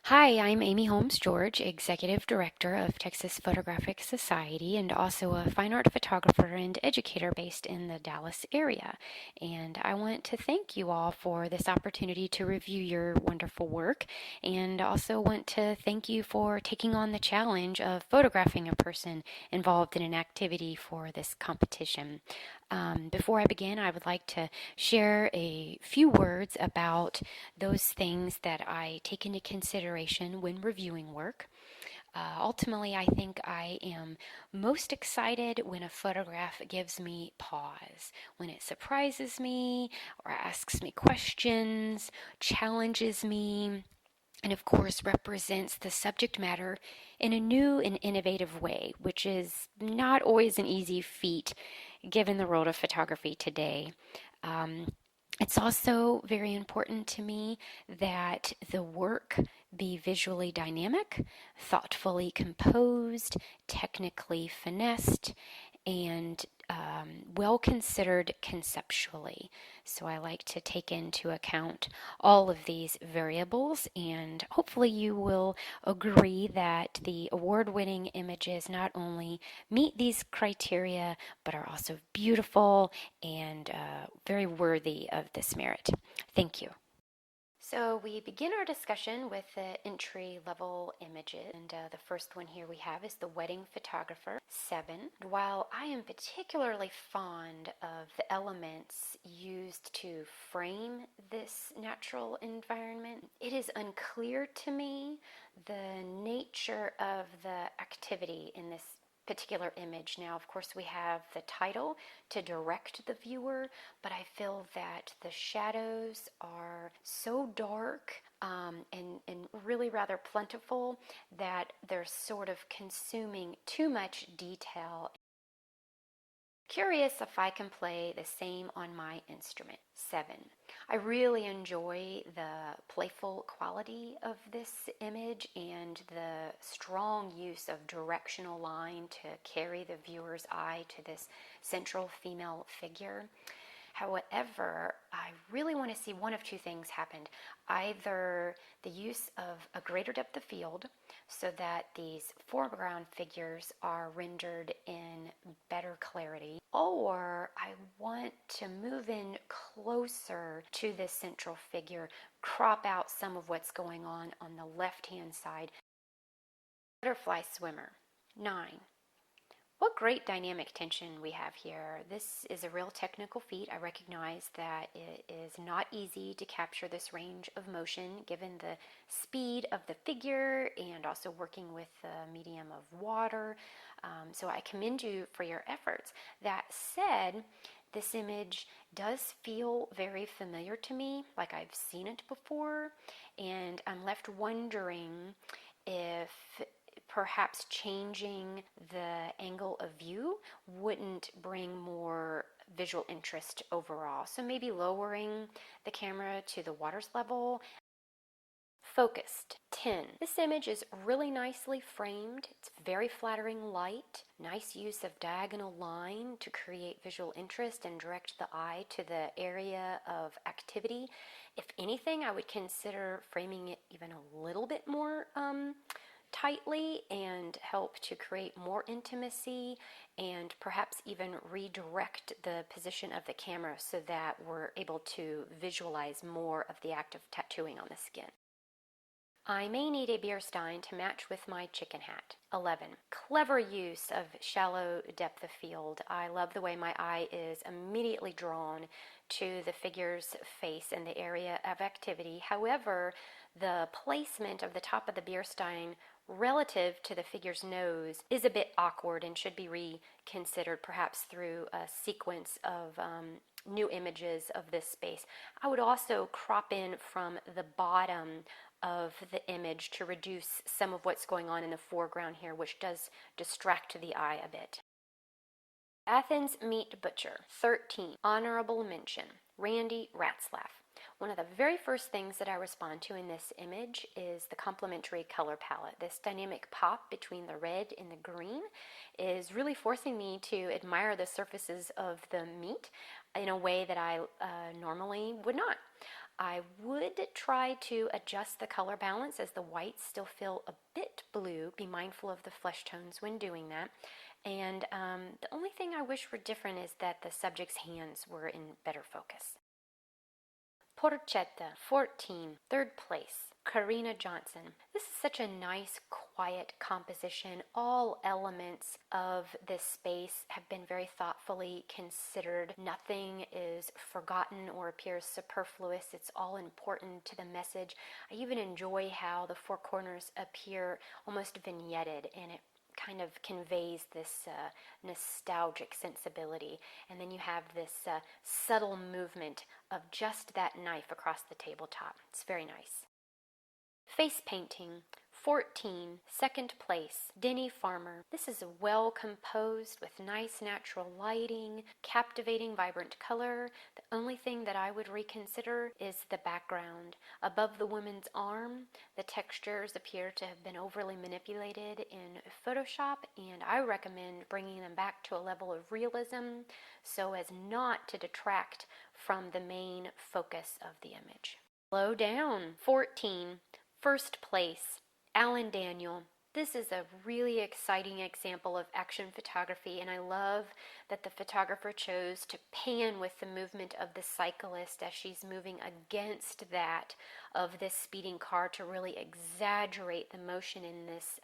Hi, I'm Amy Holmes George, Executive Director of Texas Photographic Society, and also a fine art photographer and educator based in the Dallas area. And I want to thank you all for this opportunity to review your wonderful work, and also want to thank you for taking on the challenge of photographing a person involved in an activity for this competition. Before I begin, I would like to share a few words about those things that I take into consideration when reviewing work. Ultimately, I think I am most excited when a photograph gives me pause, when it surprises me or asks me questions, challenges me, and of course represents the subject matter in a new and innovative way, which is not always an easy feat given the world of photography today. Um, it's also very important to me that the work be visually dynamic, thoughtfully composed, technically finessed, and well considered conceptually. So I like to take into account all of these variables, and hopefully you will agree that the award-winning images not only meet these criteria, but are also beautiful and very worthy of this merit. Thank you. So we begin our discussion with the entry-level images, and the first one here we have is the Wedding Photographer 7. While I am particularly fond of the elements used to frame this natural environment, it is unclear to me the nature of the activity in this particular image. Now, of course, we have the title to direct the viewer, but I feel that the shadows are so dark and really rather plentiful that they're sort of consuming too much detail. Curious if I can play the same on my instrument. 7. I really enjoy the playful quality of this image and the strong use of directional line to carry the viewer's eye to this central female figure. However, I really want to see one of two things happen. Either the use of a greater depth of field so that these foreground figures are rendered in better clarity, or I want to move in closer to this central figure, crop out some of what's going on the left-hand side. Butterfly swimmer, 9. What great dynamic tension we have here. This is a real technical feat. I recognize that it is not easy to capture this range of motion given the speed of the figure and also working with the medium of water. So I commend you for your efforts. That said, this image does feel very familiar to me, like I've seen it before, and I'm left wondering if perhaps changing the angle of view wouldn't bring more visual interest overall. So maybe lowering the camera to the water's level. Focused, 10. This image is really nicely framed. It's very flattering light, nice use of diagonal line to create visual interest and direct the eye to the area of activity. If anything, I would consider framing it even a little bit more tightly and help to create more intimacy and perhaps even redirect the position of the camera so that we're able to visualize more of the act of tattooing on the skin. I may need a beer stein to match with my chicken hat. 11. Clever use of shallow depth of field. I love the way my eye is immediately drawn to the figure's face and the area of activity. However, the placement of the top of the beer stein relative to the figure's nose is a bit awkward and should be reconsidered perhaps through a sequence of new images of this space. I would also crop in from the bottom of the image to reduce some of what's going on in the foreground here, which does distract the eye a bit. Athens Meat Butcher, 13. Honorable mention, Randy Ratzlaff. One of the very first things that I respond to in this image is the complementary color palette. This dynamic pop between the red and the green is really forcing me to admire the surfaces of the meat in a way that I normally would not. I would try to adjust the color balance as the whites still feel a bit blue. Be mindful of the flesh tones when doing that. And the only thing I wish were different is that the subject's hands were in better focus. Porchetta, 14, third place. Karina Johnson. This is such a nice, quiet composition. All elements of this space have been very thoughtfully considered. Nothing is forgotten or appears superfluous. It's all important to the message. I even enjoy how the four corners appear almost vignetted, and it kind of conveys this nostalgic sensibility. And then you have this subtle movement of just that knife across the tabletop. It's very nice. Face painting, 14, second place, Denny Farmer. This is well composed with nice natural lighting, captivating vibrant color. The only thing that I would reconsider is the background. Above the woman's arm, the textures appear to have been overly manipulated in Photoshop, and I recommend bringing them back to a level of realism so as not to detract from the main focus of the image. Low down, 14, first place, Alan Daniel. This is a really exciting example of action photography, and I love that the photographer chose to pan with the movement of the cyclist as she's moving against that of this speeding car to really exaggerate the motion in this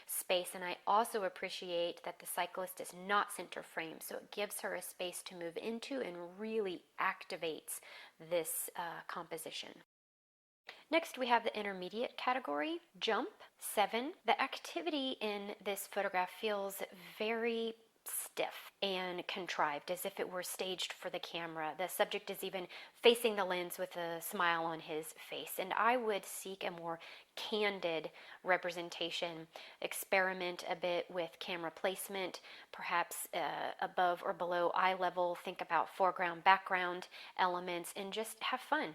space. And I also appreciate that the cyclist is not center frame, so it gives her a space to move into and really activates this composition. Next, we have the intermediate category, jump, 7. The activity in this photograph feels very stiff and contrived, as if it were staged for the camera. The subject is even facing the lens with a smile on his face, and I would seek a more candid representation. Experiment a bit with camera placement, perhaps above or below eye level. Think about foreground, background elements, and just have fun.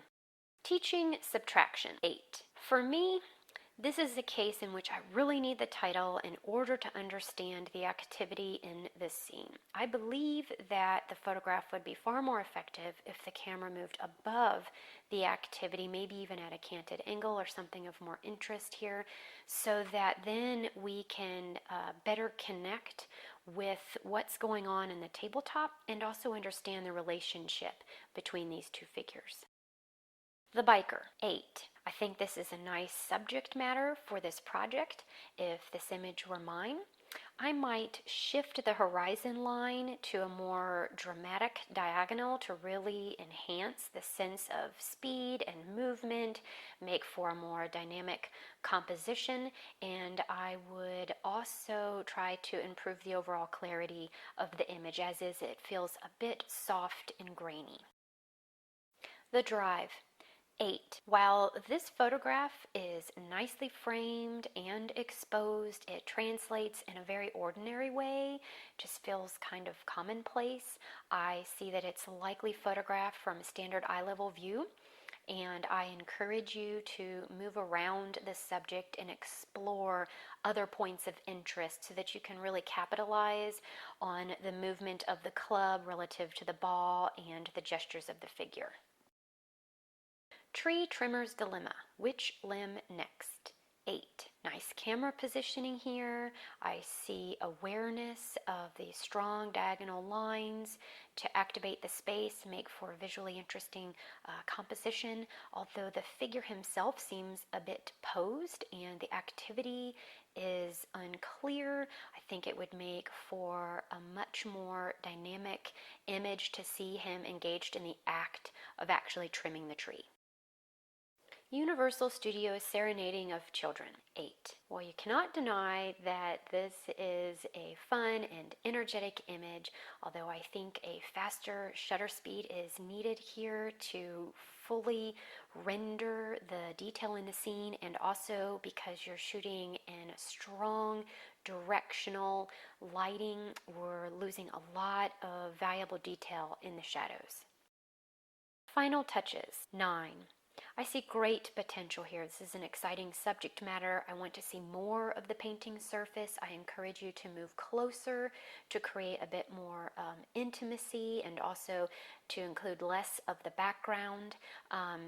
Teaching subtraction, 8. For me, this is a case in which I really need the title in order to understand the activity in this scene. I believe that the photograph would be far more effective if the camera moved above the activity, maybe even at a canted angle or something of more interest here, so that then we can better connect with what's going on in the tabletop and also understand the relationship between these two figures. The biker, 8. I think this is a nice subject matter for this project. If this image were mine, I might shift the horizon line to a more dramatic diagonal to really enhance the sense of speed and movement, make for a more dynamic composition, and I would also try to improve the overall clarity of the image, as is it feels a bit soft and grainy. The drive, 8. While this photograph is nicely framed and exposed, it translates in a very ordinary way, just feels kind of commonplace. I see that it's likely photographed from a standard eye level view, and I encourage you to move around the subject and explore other points of interest so that you can really capitalize on the movement of the club relative to the ball and the gestures of the figure. Tree trimmer's dilemma. Which limb next? 8. Nice camera positioning here. I see awareness of the strong diagonal lines to activate the space, make for a visually interesting composition, although the figure himself seems a bit posed and the activity is unclear. I think it would make for a much more dynamic image to see him engaged in the act of actually trimming the tree. Universal Studios Serenading of Children, 8. Well, you cannot deny that this is a fun and energetic image, although I think a faster shutter speed is needed here to fully render the detail in the scene, and also because you're shooting in strong directional lighting, we're losing a lot of valuable detail in the shadows. Final touches, 9. I see great potential here. This is an exciting subject matter. I want to see more of the painting surface. I encourage you to move closer to create a bit more intimacy, and also to include less of the background,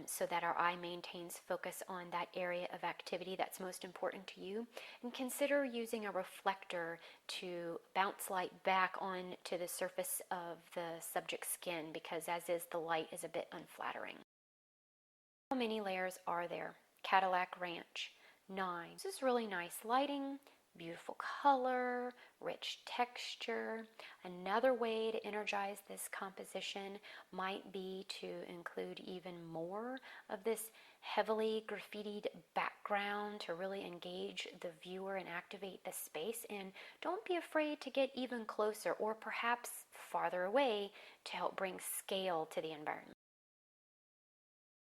so that our eye maintains focus on that area of activity that's most important to you. And consider using a reflector to bounce light back on to the surface of the subject's skin, because as is, the light is a bit unflattering. How many layers are there? Cadillac Ranch, 9. This is really nice lighting, beautiful color, rich texture. Another way to energize this composition might be to include even more of this heavily graffitied background to really engage the viewer and activate the space. And don't be afraid to get even closer, or perhaps farther away, to help bring scale to the environment.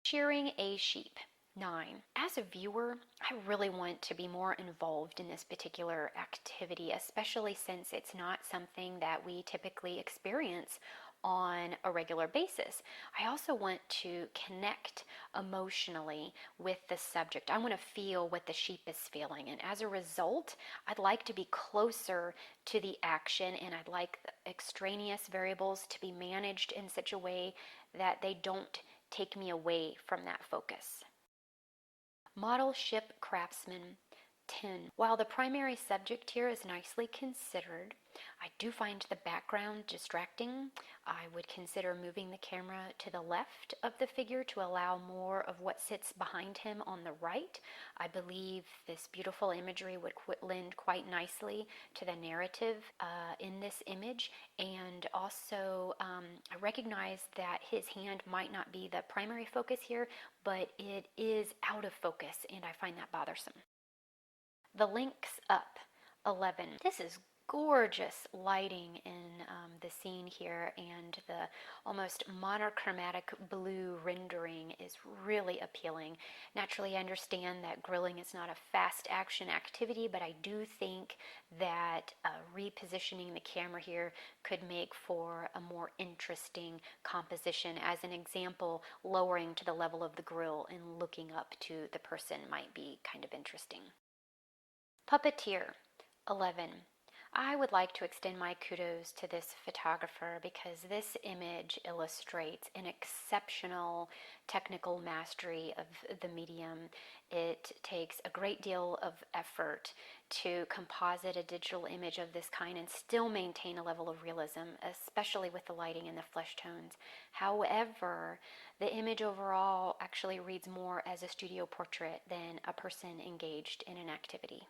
Shearing a sheep, 9. As a viewer, I really want to be more involved in this particular activity, especially since it's not something that we typically experience on a regular basis. I also want to connect emotionally with the subject. I want to feel what the sheep is feeling, and as a result, I'd like to be closer to the action, and I'd like the extraneous variables to be managed in such a way that they don't take me away from that focus. Model ship craftsman, 10. While the primary subject here is nicely considered, I do find the background distracting. I would consider moving the camera to the left of the figure to allow more of what sits behind him on the right. I believe this beautiful imagery would lend quite nicely to the narrative in this image. And also, I recognize that his hand might not be the primary focus here, but it is out of focus, and I find that bothersome. The Links Up, 11. This is gorgeous lighting in the scene here, and the almost monochromatic blue rendering is really appealing. Naturally, I understand that grilling is not a fast action activity, but I do think that repositioning the camera here could make for a more interesting composition. As an example, lowering to the level of the grill and looking up to the person might be kind of interesting. Puppeteer, 11. I would like to extend my kudos to this photographer because this image illustrates an exceptional technical mastery of the medium. It takes a great deal of effort to composite a digital image of this kind and still maintain a level of realism, especially with the lighting and the flesh tones. However, the image overall actually reads more as a studio portrait than a person engaged in an activity.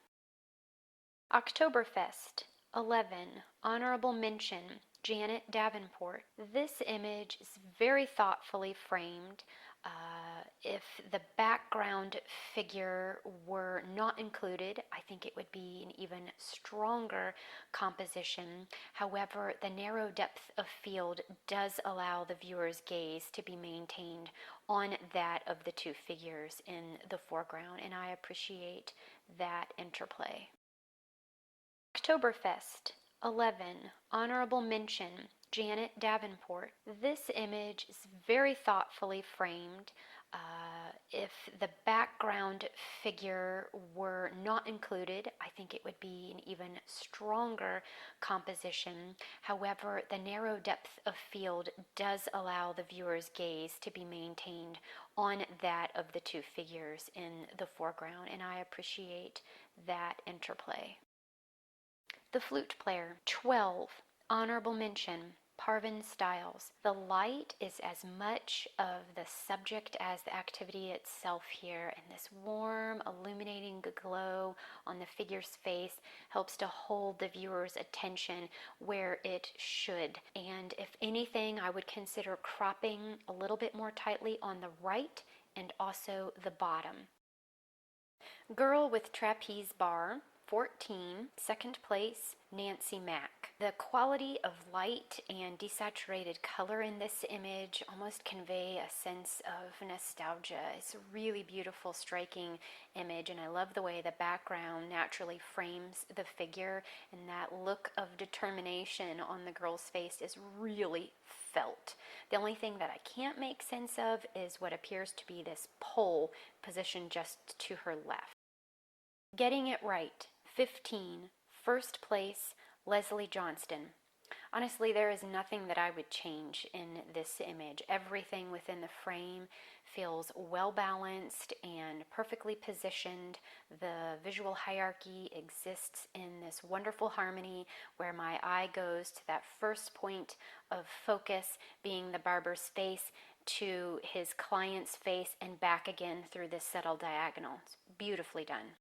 Oktoberfest, 11. Honorable mention, Janet Davenport. This image is very thoughtfully framed. If the background figure were not included, I think it would be an even stronger composition. However, the narrow depth of field does allow the viewer's gaze to be maintained on that of the two figures in the foreground, and I appreciate that interplay. Oktoberfest, 11. Honorable mention, Janet Davenport. This image is very thoughtfully framed. If the background figure were not included, I think it would be an even stronger composition. However, the narrow depth of field does allow the viewer's gaze to be maintained on that of the two figures in the foreground, and I appreciate that interplay. The Flute Player, 12. Honorable mention, Parvin Styles. The light is as much of the subject as the activity itself here, and this warm, illuminating glow on the figure's face helps to hold the viewer's attention where it should. And if anything, I would consider cropping a little bit more tightly on the right and also the bottom. Girl with Trapeze Bar, 14, second place, Nancy Mack. The quality of light and desaturated color in this image almost convey a sense of nostalgia. It's a really beautiful, striking image, and I love the way the background naturally frames the figure, and that look of determination on the girl's face is really felt. The only thing that I can't make sense of is what appears to be this pole positioned just to her left. Getting it right, 15, first place, Leslie Johnston. Honestly, there is nothing that I would change in this image. Everything within the frame feels well balanced and perfectly positioned. The visual hierarchy exists in this wonderful harmony where my eye goes to that first point of focus being the barber's face to his client's face and back again through this subtle diagonal. It's beautifully done.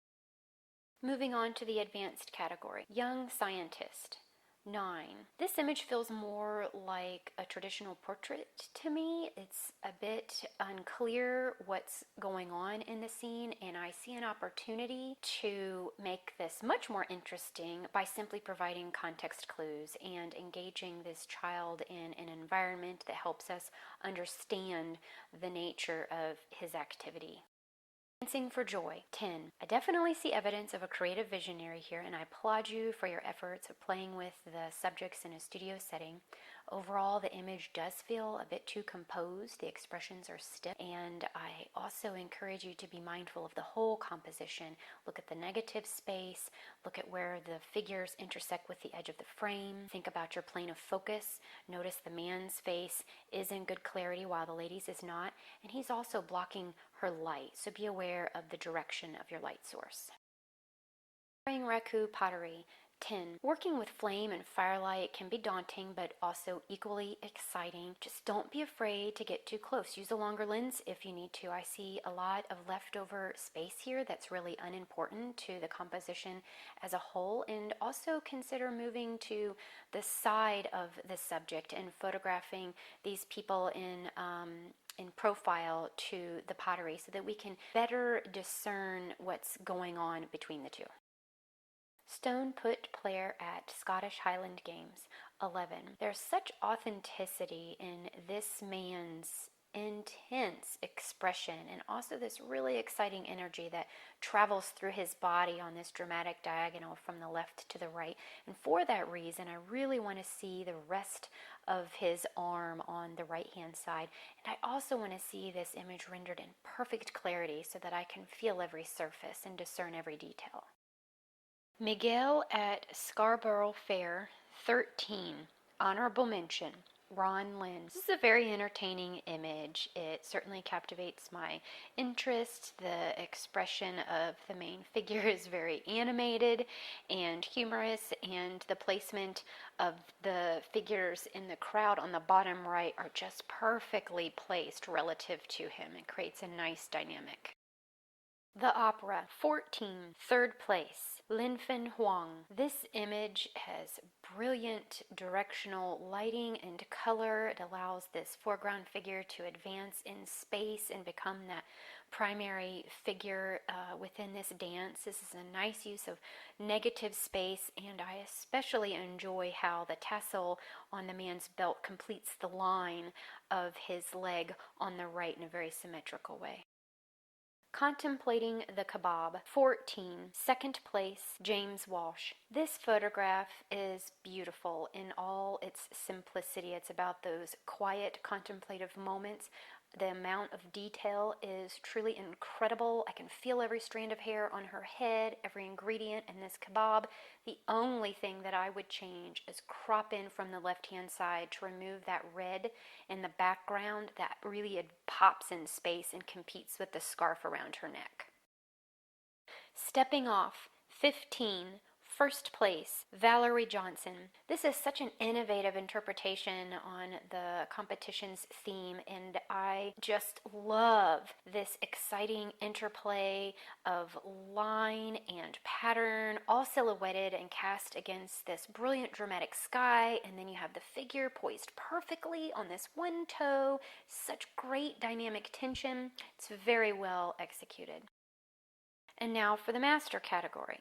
Moving on to the advanced category, young scientist. 9. This image feels more like a traditional portrait to me. It's a bit unclear what's going on in the scene, and I see an opportunity to make this much more interesting by simply providing context clues and engaging this child in an environment that helps us understand the nature of his activity. Dancing for Joy, 10. I definitely see evidence of a creative visionary here, and I applaud you for your efforts of playing with the subjects in a studio setting. Overall, the image does feel a bit too composed. The expressions are stiff, and I also encourage you to be mindful of the whole composition. Look at the negative space, look at where the figures intersect with the edge of the frame. Think about your plane of focus. Notice the man's face is in good clarity while the lady's is not, and he's also blocking her light, so be aware of the direction of your light source. Raku pottery, 10. Working with flame and firelight can be daunting, but also equally exciting. Just don't be afraid to get too close. Use a longer lens if you need to. I see a lot of leftover space here that's really unimportant to the composition as a whole, and also consider moving to the side of the subject and photographing these people in profile to the pottery so that we can better discern what's going on between the two. Stone put player at Scottish Highland Games, 11. There's such authenticity in this man's intense expression and also this really exciting energy that travels through his body on this dramatic diagonal from the left to the right. And for that reason, I really want to see the rest of his arm on the right hand side. And I also want to see this image rendered in perfect clarity so that I can feel every surface and discern every detail. Miguel at Scarborough Fair, 13. Honorable mention, Ron Lynn. This is a very entertaining image. It certainly captivates my interest. The expression of the main figure is very animated and humorous, and the placement of the figures in the crowd on the bottom right are just perfectly placed relative to him. It creates a nice dynamic. The Opera, 14, third place, Linfen Huang. This image has brilliant directional lighting and color. It allows this foreground figure to advance in space and become that primary figure within this dance. This is a nice use of negative space, and I especially enjoy how the tassel on the man's belt completes the line of his leg on the right in a very symmetrical way. Contemplating the Kebab, 14, second place, James Walsh. This photograph is beautiful in all its simplicity. It's about those quiet, contemplative moments. The amount of detail is truly incredible. I can feel every strand of hair on her head, every ingredient in this kebab. The only thing that I would change is crop in from the left-hand side to remove that red in the background that really pops in space and competes with the scarf around her neck. Stepping off, 15, first place, Valerie Johnson. This is such an innovative interpretation on the competition's theme, and I just love this exciting interplay of line and pattern, all silhouetted and cast against this brilliant dramatic sky, and then you have the figure poised perfectly on this one toe. Such great dynamic tension. It's very well executed. And now for the master category.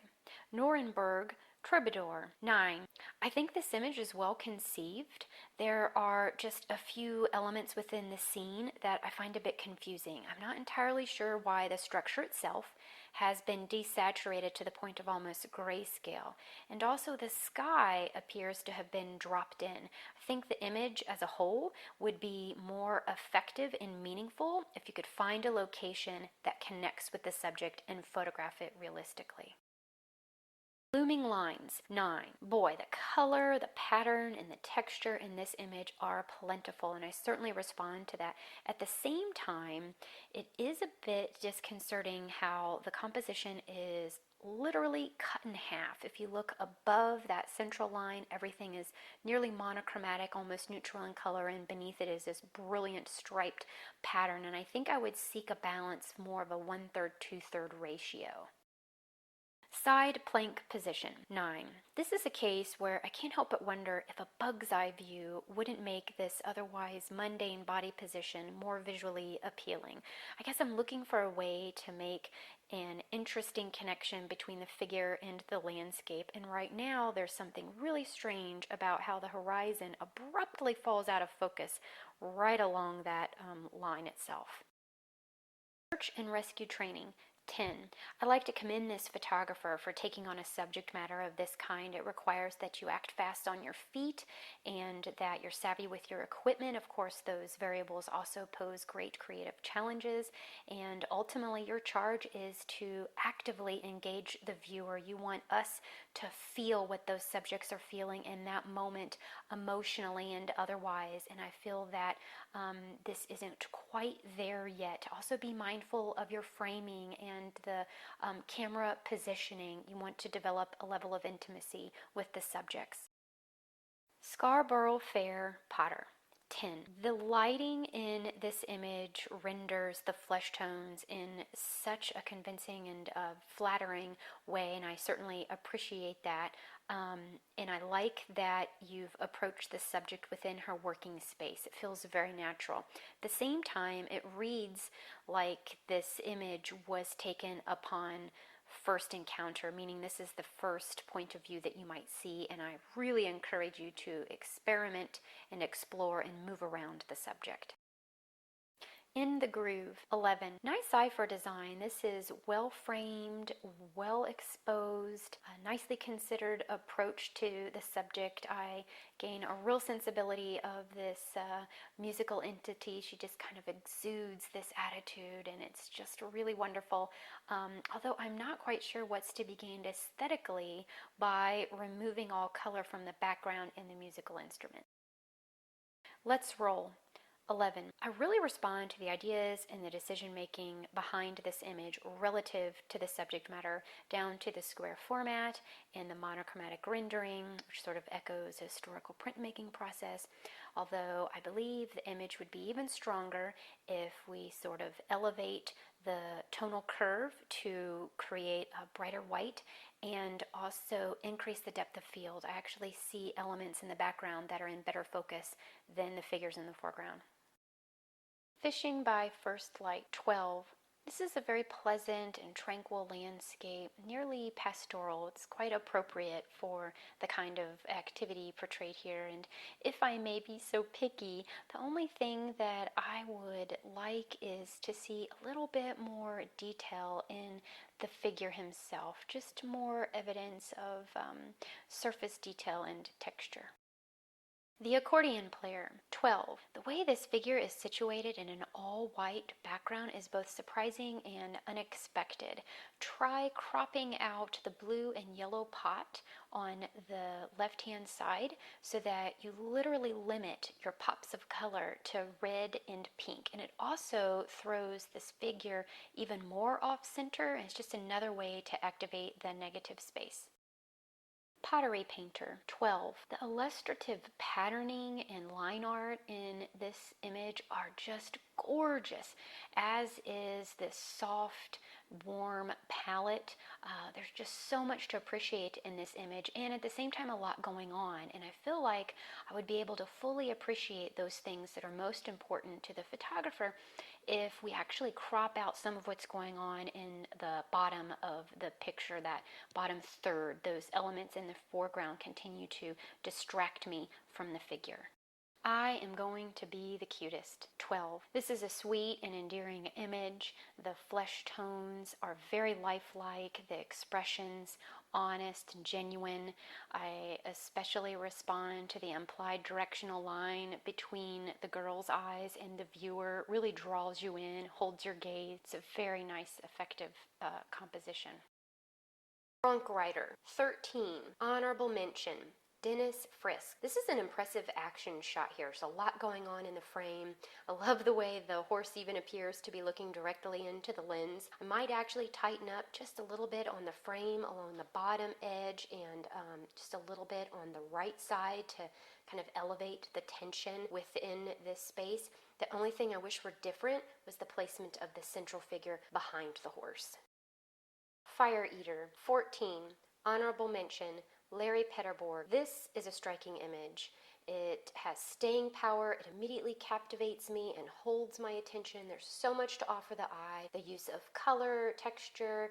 Nuremberg Troubadour. 9. I think this image is well conceived. There are just a few elements within the scene that I find a bit confusing. I'm not entirely sure why the structure itself has been desaturated to the point of almost grayscale. And also the sky appears to have been dropped in. I think the image as a whole would be more effective and meaningful if you could find a location that connects with the subject and photograph it realistically. Looming lines. 9. Boy, the color, the pattern, and the texture in this image are plentiful, and I certainly respond to that. At the same time, it is a bit disconcerting how the composition is literally cut in half. If you look above that central line, everything is nearly monochromatic, almost neutral in color, and beneath it is this brilliant striped pattern, and I think I would seek a balance, more of a 1/3, 2/3 ratio. Side plank position. 9. This is a case where I can't help but wonder if a bug's eye view wouldn't make this otherwise mundane body position more visually appealing. I guess I'm looking for a way to make an interesting connection between the figure and the landscape, and right now there's something really strange about how the horizon abruptly falls out of focus right along that line itself. Search and rescue training. 10. I like to commend this photographer for taking on a subject matter of this kind. It requires that you act fast on your feet and that you're savvy with your equipment. Of course, those variables also pose great creative challenges, and ultimately your charge is to actively engage the viewer. You want us to feel what those subjects are feeling in that moment, emotionally and otherwise, and I feel that this isn't quite there yet. Also be mindful of your framing and the camera positioning. You want to develop a level of intimacy with the subjects. Scarborough Fair Potter. 10. The lighting in this image renders the flesh tones in such a convincing and flattering way, and I certainly appreciate that. And I like that you've approached the subject within her working space. It feels very natural. At the same time, it reads like this image was taken upon first encounter, meaning this is the first point of view that you might see, and I really encourage you to experiment and explore and move around the subject. In the Groove. 11. Nice cipher design. This is well framed, well exposed, a nicely considered approach to the subject. I gain a real sensibility of this musical entity. She just kind of exudes this attitude, and it's just really wonderful. Although I'm not quite sure what's to be gained aesthetically by removing all color from the background in the musical instrument. Let's roll. 11. I really respond to the ideas and the decision making behind this image relative to the subject matter, down to the square format and the monochromatic rendering, which sort of echoes the historical printmaking process. Although I believe the image would be even stronger if we sort of elevate the tonal curve to create a brighter white and also increase the depth of field. I actually see elements in the background that are in better focus than the figures in the foreground. Fishing by First Light. 12. This is a very pleasant and tranquil landscape, nearly pastoral. It's quite appropriate for the kind of activity portrayed here, and if I may be so picky, the only thing that I would like is to see a little bit more detail in the figure himself, just more evidence of surface detail and texture. The accordion player. 12. The way this figure is situated in an all-white background is both surprising and unexpected. Try cropping out the blue and yellow pot on the left-hand side so that you literally limit your pops of color to red and pink. And it also throws this figure even more off-center, and it's just another way to activate the negative space. Pottery painter. 12. The illustrative patterning and line art in this image are just gorgeous, as is this soft, warm palette. There's just so much to appreciate in this image, and at the same time a lot going on, and I feel like I would be able to fully appreciate those things that are most important to the photographer if we actually crop out some of what's going on in the bottom of the picture, that bottom third, those elements in the foreground continue to distract me from the figure. I am going to be the cutest. 12. This is a sweet and endearing image. The flesh tones are very lifelike, the expressions honest and genuine. I especially respond to the implied directional line between the girl's eyes and the viewer. It really draws you in, holds your gaze. It's a very nice, effective composition. Drunk Rider. 13. Honorable mention. Dennis Frisk. This is an impressive action shot here. There's a lot going on in the frame. I love the way the horse even appears to be looking directly into the lens. I might actually tighten up just a little bit on the frame along the bottom edge and just a little bit on the right side to kind of elevate the tension within this space. The only thing I wish were different was the placement of the central figure behind the horse. Fire Eater. 14. Honorable mention. Larry Petterborg. This is a striking image. It has staying power. It immediately captivates me and holds my attention. There's so much to offer the eye. The use of color, texture,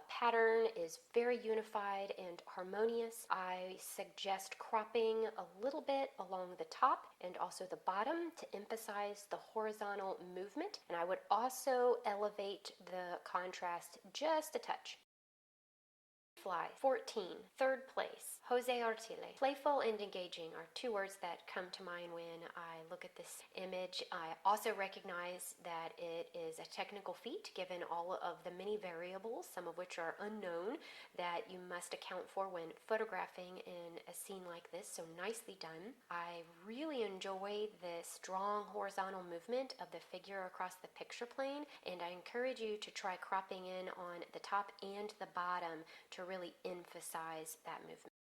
pattern is very unified and harmonious. I suggest cropping a little bit along the top and also the bottom to emphasize the horizontal movement. And I would also elevate the contrast just a touch. Fly. 14. Third place. Jose Artile. Playful and engaging are two words that come to mind when I look at this image. I also recognize that it is a technical feat given all of the many variables, some of which are unknown, that you must account for when photographing in a scene like this, so nicely done. I really enjoy the strong horizontal movement of the figure across the picture plane, and I encourage you to try cropping in on the top and the bottom to really emphasize that movement.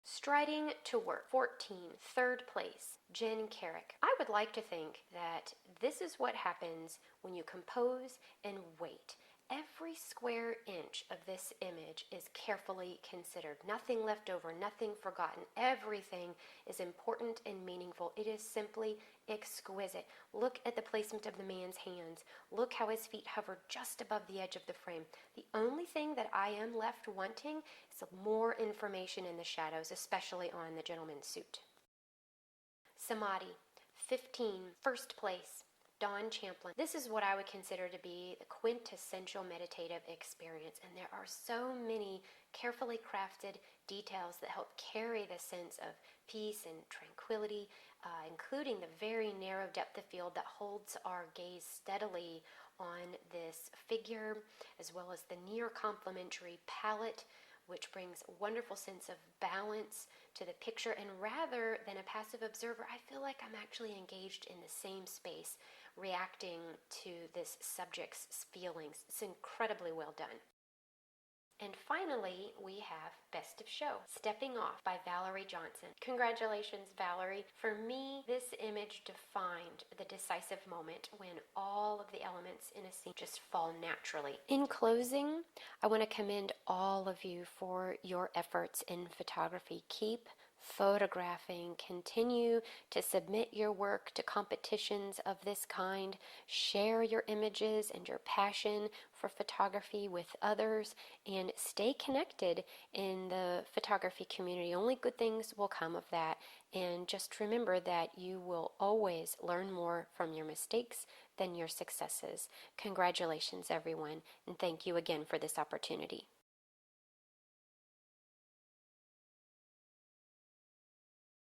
Striding to Work. 14. Third place. Jen Carrick. I would like to think that this is what happens when you compose and wait. Every square inch of this image is carefully considered. Nothing left over, nothing forgotten. Everything is important and meaningful. It is simply exquisite. Look at the placement of the man's hands. Look how his feet hover just above the edge of the frame. The only thing that I am left wanting is more information in the shadows, especially on the gentleman's suit. Samadhi. 15. First place. Don Champlin. This is what I would consider to be the quintessential meditative experience, and there are so many carefully crafted details that help carry the sense of peace and tranquility, including the very narrow depth of field that holds our gaze steadily on this figure, as well as the near complementary palette, which brings a wonderful sense of balance to the picture. And rather than a passive observer, I feel like I'm actually engaged in the same space, reacting to this subject's feelings. It's incredibly well done. And finally, we have Best of Show, Stepping Off by Valerie Johnson. Congratulations, Valerie. For me, this image defined the decisive moment when all of the elements in a scene just fall naturally. In closing, I want to commend all of you for your efforts in photography. Keep photographing. Continue to submit your work to competitions of this kind. Share your images and your passion for photography with others, and stay connected in the photography community. Only good things will come of that. And just remember that you will always learn more from your mistakes than your successes. Congratulations, everyone, and thank you again for this opportunity.